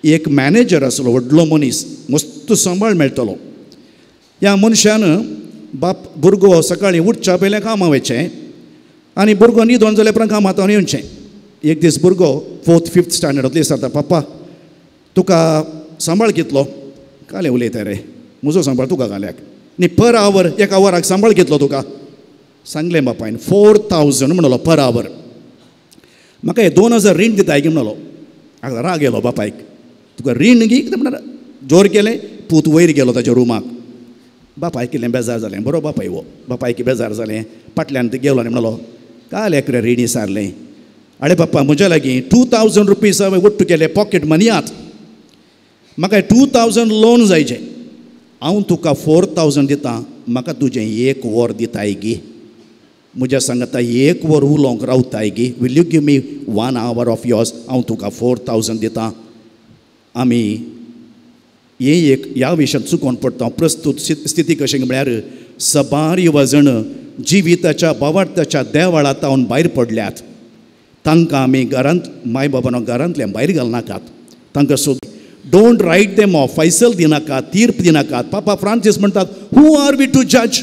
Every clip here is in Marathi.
एक मॅनेजर आसलो व्हडलो मनीस, मस्त सांबाळ मेळटलो. ह्या मनशान बाप भुरगो सकाळीं उठच्या पयलें कामां वयचें आनी भुरगो न्हिदोन जाल्या उपरांत कामांतल्यान येवचें. एक दीस भुरगो 4th 5th स्टँडर्डांतली सांगता, पप्पा तुका सांबाळ कितलो? काले उलयता रे, म्हजो सांबाळ तुका घाल्याक न्ही पर आवर, एका वराक सांबाळ कितलो तुका? सांगलें बापायन 4000 म्हणलो पर आवर. म्हाका हे 2000 रीण दिताय गे म्हणलो. हाका राग येलो बापायक, तुका रीण गी कितें म्हणटा. जोर केलें, पूत वयर गेलो ताच्या रुमाक. बापाय केलें बेजार जालें. बरो बापाय वो, बापायक बेजार जालें. फाटल्यान गेलो आनी म्हणलो, काल्याक रे रीण इसारलें. आरे बाप्पा म्हज्या लागीं 2000 रुपीज हांवें वट्ट केले पॉकेट मनीयात, म्हाका 2000 लोन जायचें. हांव तुका 4000 दितां, म्हाका तुजें 1 वर दिताय गी. म्हज्या सांगाता 1 वर उलोवंक रावताय गी. Will you give me 1 hour of yours? हांव तुका 4000 दितां. आमी ह्या विशयांत चुकोवन पडटा. प्रस्तूत स्थिती कशी म्हळ्यार सबार युवा जण जिविताच्या बावार्थाच्या देवाळांतावन भायर पडल्यात. तांकां आमी घरांत माय बाबांनो घरांतल्यान भायर घालनाकात. तांकां सोद डोंट रायट देम ऑफ. फैसल दिनाकात, तीर्प दिनाकात. पापा फ्रांसीस म्हणटात, हू आर वी टू जज?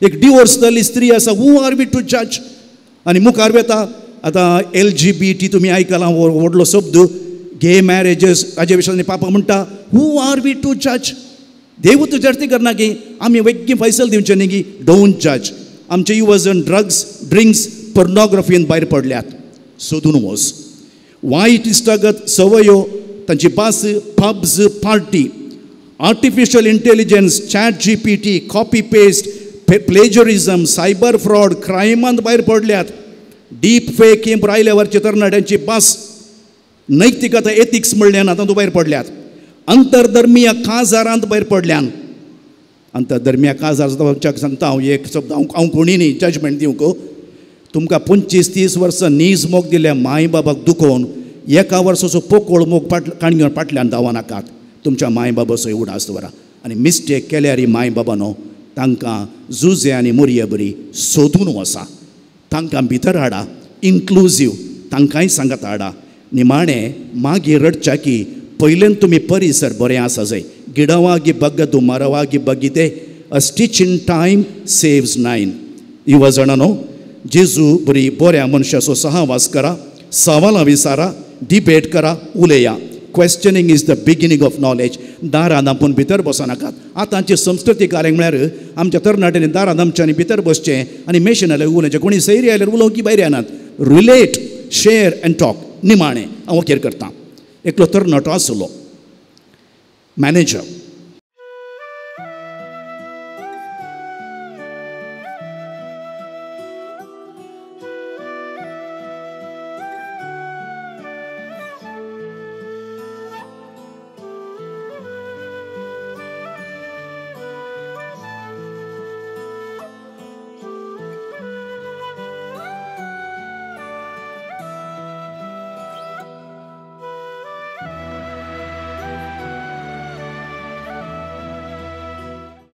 एक डिवोर्स जाल्ली स्त्री आसा, हू आर वी टू जज? आनी मुखार वेता आतां LGBT तुमी आयकलां व्हडलो शब्द, गे मॅरेजेस, ताजे विशयान पापा म्हणटा, हू आर वी टू जज? देवूच जज करना की आमी वेगळी फैसल दिवचें न्ही की. डोंट जज. आमचे युवा जण ड्रग्स, ड्रिंक्स, पोर्नोग्राफीन भायर पडल्यात. सोदून वच. वायट इश्टागत संवयो, तांची भास, pubs, party, artificial intelligence, ChatGPT, copy paste, plagiarism, cyber fraud, क्रायमांत भायर पडल्यात. डीप फेक ही रायल्यावरची तरणाट्यांची भास, नैतिकता, एथिक्स म्हणल्यान आतां भायर पडल्यात. अंतरधर्मीय काजारांत भायर पडल्यान. अंतरधर्मीय काजार सांगता हांव एक शब्द, हांव कोणी न्ही जजमेंट दिवंक. तुमकां 25-30 वर्सां नीज मोग दिल्या माय बाबाक दुखोवन 1 वर्साचो पोकोळ मोग काणयो फाटल्यान धांव नाकात. तुमच्या माय बाबाचोय उडास दवरा. आनी मिस्टेक केल्यार माय बाबानो तांकां जुजे आनी मुरये बरी सोदून वचा. तांकां भितर हाडा. इन्क्लुजीव तांकांय सांगात हाडा. निमाणें मागीर रडच्या की पयलें तुमी परिसर बरें आसा जंय. गिडवागी बग्गदू मरवागी बगिते, a stitch in time saves 9. युवा जाणांनो, जेजू बरी बऱ्या मनशाचो सहवास करा, सवालां विचारा, डिबेट करा, उलया. Questioning is the beginning of knowledge. दारांत आपूण भितर बसनाकात. आतांची संस्कृती कारें म्हळ्यार आमच्या तरणाट्यांनी दारांत आमच्यांनी भितर बसचें आनी मेशिनाले उलोवचें. कोणी सैरी आयल्यार उलोवंक की भायर येनात. Relate, share end talk. निमाणें हांव केर करतां. एकलो तरणाटो आसलो, मॅनेजर.